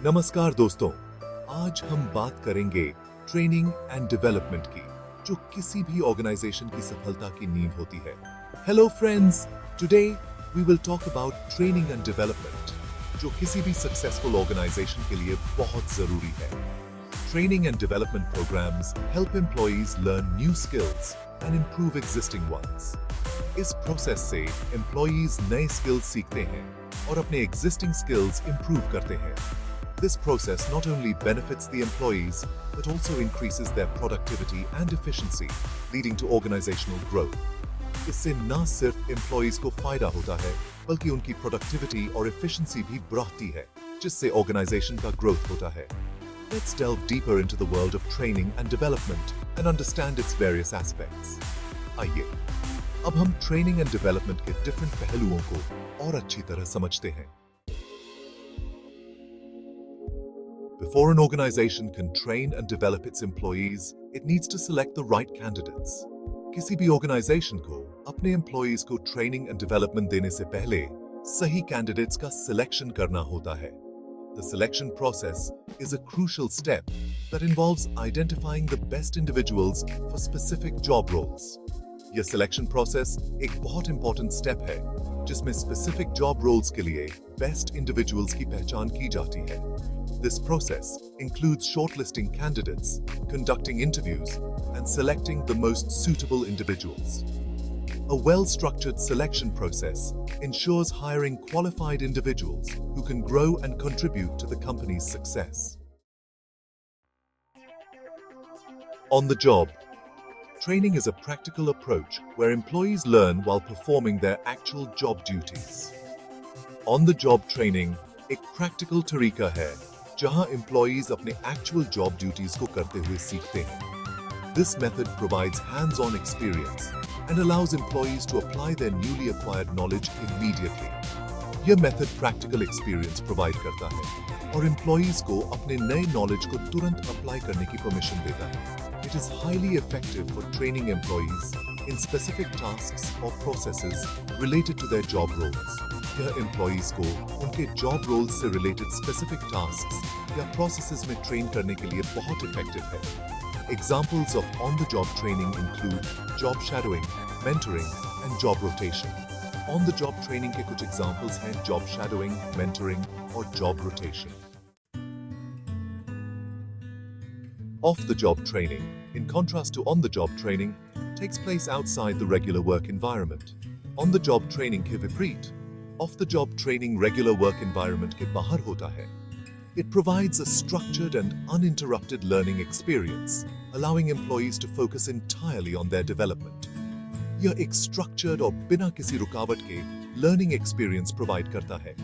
नमस्कार दोस्तों, आज हम बात करेंगे ट्रेनिंग एंड डेवलपमेंट की, जो किसी भी ऑर्गेनाइजेशन की सफलता की नींव होती है। Hello friends, today we will talk about training and development, जो किसी भी सक्सेसफुल ऑर्गेनाइजेशन के लिए बहुत जरूरी है। Training and development programs help employees learn new skills and improve existing ones. इस प्रोसेस से employees नए skills सीखते हैं और अपने existing skills improve करते हैं। This process not only benefits the employees but also increases their productivity and efficiency, leading to organizational growth. इससे न सिर्फ employees को फायदा होता है, बल्कि उनकी productivity और efficiency भी बढ़ती है, जिससे organization का growth होता है। Let's delve deeper into the world of training and development and understand its various aspects. आइए, अब हम training and development के different पहलुओं को और अच्छी तरह समझते हैं। Before an organization can train and develop its employees, it needs to select the right candidates. किसी भी organization को अपने employees को training and development देने से पहले सही candidates का selection करना होता है। The selection process is a crucial step that involves identifying the best individuals for specific job roles. यह selection process एक बहुत important step है, जिसमें specific job roles के लिए best individuals की पहचान की जाती है। This process includes shortlisting candidates, conducting interviews, and selecting the most suitable individuals. A well-structured selection process ensures hiring qualified individuals who can grow and contribute to the company's success. On the job. Training is a practical approach where employees learn while performing their actual job duties. On the job training एक practical तरीका है जहां employees अपने actual job duties को करते हुए सीखते हैं। This method provides hands-on experience and allows employees to apply their newly acquired knowledge immediately. यह method practical experience provide करता है और employees को अपने नए knowledge को तुरंत apply करने की permission देता है। It is highly effective for training employees in specific tasks or processes related to their job roles. यह employees को उनके job roles से related specific tasks या processes में train करने के लिए बहुत effective है। Examples of on-the-job training include job shadowing, mentoring, and job rotation. On-the-job training के कुछ examples हैं job shadowing, mentoring, और job rotation. Off-the-job training, in contrast to on-the-job training, takes place outside the regular work environment. On-the-job training के विपरीत, off-the-job training regular work environment के बाहर होता है। It provides a structured and uninterrupted learning experience, allowing employees to focus entirely on their development. यह एक structured और बिना किसी रुकावट के learning experience provide करता है,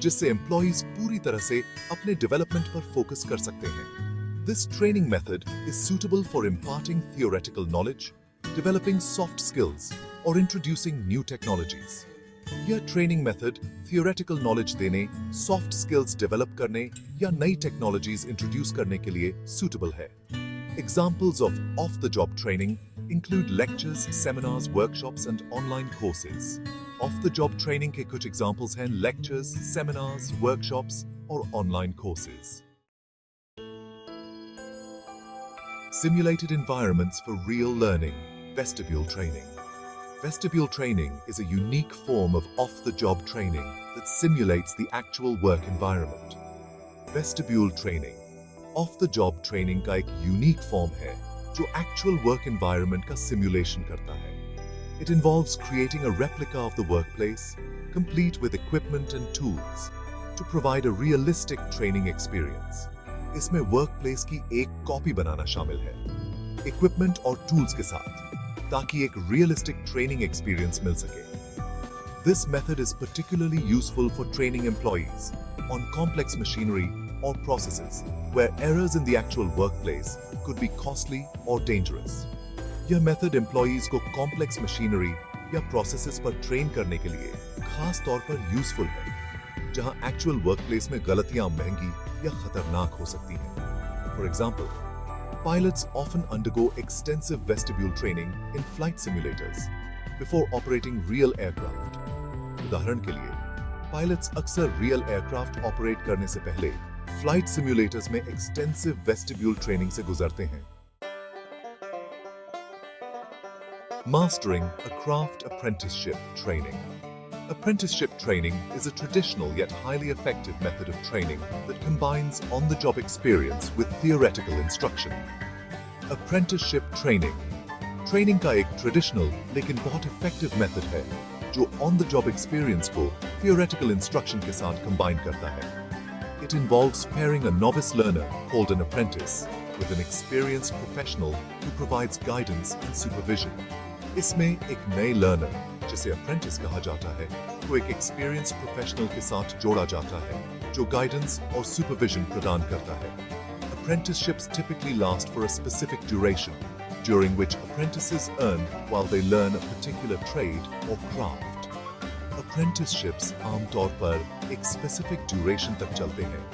जिससे employees पूरी तरह से अपने development पर focus कर सकते हैं। This training method is suitable for imparting theoretical knowledge, developing soft skills, or introducing new technologies. यह ट्रेनिंग मेथड थियोरेटिकल नॉलेज देने, सॉफ्ट स्किल्स डेवलप करने या नई टेक्नोलॉजीज इंट्रोड्यूस करने के लिए सूटेबल है। Examples of off-the-job training include lectures, seminars, workshops, and online courses. Off-the-job training के कुछ examples हैं lectures, seminars, workshops, और online courses. Simulated environments for real learning, vestibule training. Vestibule training is a unique form of off-the-job training that simulates the actual work environment. Vestibule training, off-the-job training का एक unique form है जो actual work environment का simulation करता है. It involves creating a replica of the workplace, complete with equipment and tools, to provide a realistic training experience. इसमें workplace की एक copy बनाना शामिल है, equipment और tools के साथ, ताकि एक realistic training experience मिल सके। This method is particularly useful for training employees on complex machinery or processes where errors in the actual workplace could be costly or dangerous. यह method employees को complex machinery या processes पर train करने के लिए खास तौर पर useful है, जहां actual workplace में गलतियां महंगी या खतरनाक हो सकती हैं। For example, pilots often undergo extensive vestibule training in flight simulators before operating real aircraft. उदाहरण के लिए, pilots अक्सर real aircraft operate करने से पहले फ्लाइट सिम्युलेटर्स में एक्सटेंसिव वेस्टिब्यूल ट्रेनिंग से गुजरते हैं। Mastering a craft apprenticeship training. Apprenticeship training is a traditional yet highly effective method of training that combines on-the-job experience with theoretical instruction. Apprenticeship training. Training का एक traditional लेकिन बहुत effective method है जो on the job experience को theoretical instruction के साथ combine करता है। It involves pairing a novice learner called an apprentice with an experienced professional who provides guidance and supervision. इसमें एक नए लर्नर जिसे अप्रेंटिस कहा जाता है को एक एक्सपीरियंस्ड प्रोफेशनल के साथ जोड़ा जाता है जो गाइडेंस और सुपरविजन प्रदान करता है। Apprenticeships typically last for a specific duration, during which apprentices earn while they learn a particular trade or craft. Apprenticeships आमतौर पर एक specific duration तक चलते हैं,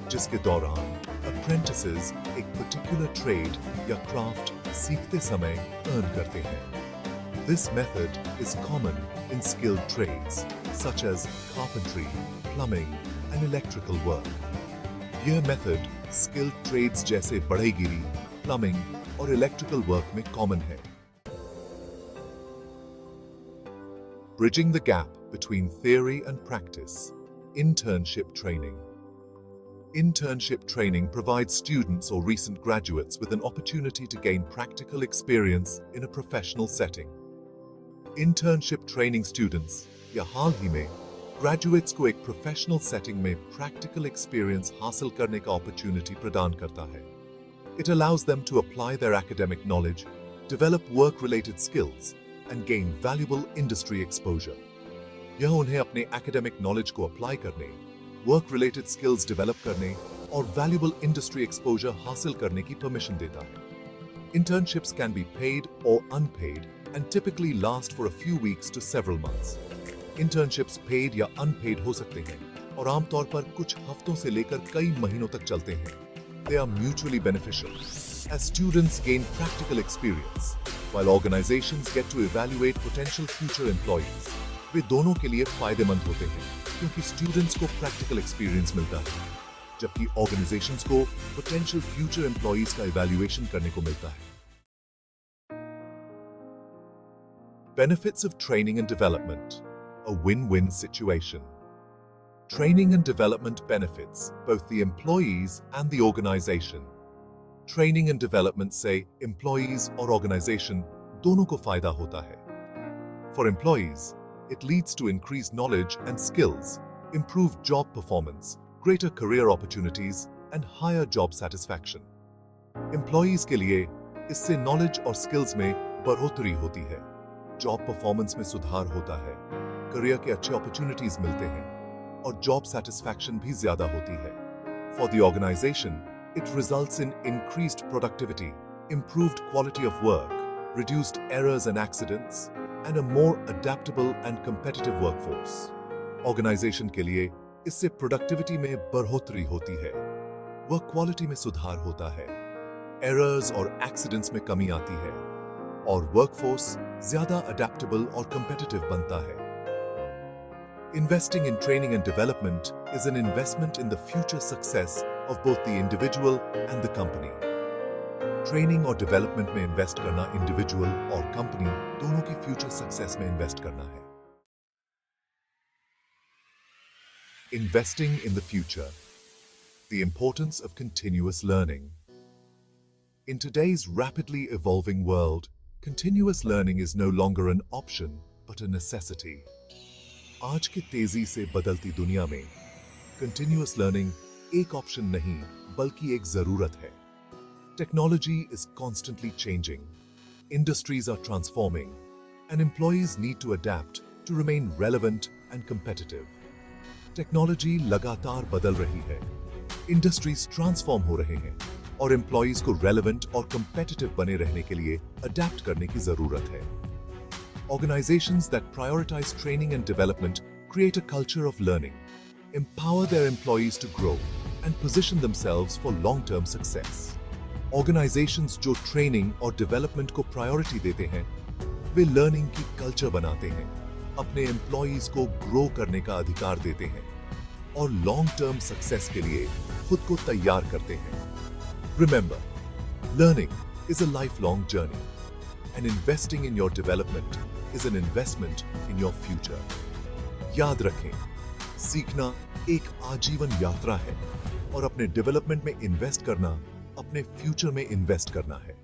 जिसके दौरान apprentices एक particular trade या craft सीखते समय earn करते हैं। This method is common in skilled trades such as carpentry, plumbing, and electrical work. यह मेथड स्किल्ड ट्रेड्स जैसे बढ़ईगिरी, प्लम्बिंग और इलेक्ट्रिकल वर्क में कॉमन है। Bridging the gap between theory and practice. Internship training. Internship training provides students or recent graduates with an opportunity to gain practical experience in a professional setting. Internship training students या हाल ही में graduates को एक professional setting में practical experience हासिल करने का opportunity प्रदान करता है। It allows them to apply their academic knowledge, develop work-related skills, and gain valuable industry exposure. यह उन्हें अपने academic knowledge को apply करने, work-related skills develop करने और valuable industry exposure हासिल करने की permission देता है। Internships can be paid or unpaid and typically last for a few weeks to several months. Internships paid या unpaid हो सकते हैं और आमतौर पर कुछ हफ्तों से लेकर कई महीनों तक चलते हैं। They are mutually beneficial as students gain practical experience while organizations get to evaluate potential future employees. वे दोनों के लिए फायदेमंद होते हैं क्योंकि students को practical experience मिलता है, जबकि organizations को potential future employees का evaluation करने को मिलता है। Benefits of training and development. A win-win situation. Training and development benefits both the employees and the organization. Training and development से employees और organization दोनों को फायदा होता है। For employees, it leads to increased knowledge and skills, improved job performance, greater career opportunities, and higher job satisfaction. Employees के लिए इससे knowledge और skills में बढ़ोतरी होती है, job performance में सुधार होता है, करियर के अच्छे अपॉर्चुनिटीज मिलते हैं और जॉब सेटिस्फैक्शन भी ज्यादा होती है। For the organization, it results in increased productivity, improved quality of work, reduced errors and accidents, and a more adaptable and competitive workforce. Organization के लिए इससे प्रोडक्टिविटी में बढ़ोतरी होती है, वर्क क्वालिटी में सुधार होता है, एरर्स और एक्सीडेंट्स में कमी आती है और वर्कफोर्स ज्यादा अडेप्टेबल और कंपेटिटिव बनता है। Investing in training and development is an investment in the future success of both the individual and the company. Training और development में invest करना individual और company दोनों की future success में invest करना है। Investing in the future. The importance of continuous learning. In today's rapidly evolving world, continuous learning is no longer an option but a necessity. आज की तेजी से बदलती दुनिया में कंटिन्यूअस लर्निंग एक ऑप्शन नहीं बल्कि एक जरूरत है। Technology is constantly changing, industries are transforming and employees need to adapt to remain relevant and competitive. Technology लगातार बदल रही है, इंडस्ट्रीज ट्रांसफॉर्म हो रहे हैं और एम्प्लॉयज को रेलेवेंट और कंपेटिटिव बने रहने के लिए अडैप्ट करने की जरूरत है। Organizations that prioritize training and development create a culture of learning, empower their employees to grow, and position themselves for long-term success. Organizations जो training और development को priority देते हैं, वे learning की culture बनाते हैं, अपने employees को grow करने का अधिकार देते हैं और long-term success के लिए खुद को तैयार करते हैं। Remember, learning is a lifelong journey, and investing in your development is an investment in your future. याद रखें, सीखना एक आजीवन यात्रा है और अपने डेवलपमेंट में इन्वेस्ट करना अपने फ्यूचर में इन्वेस्ट करना है।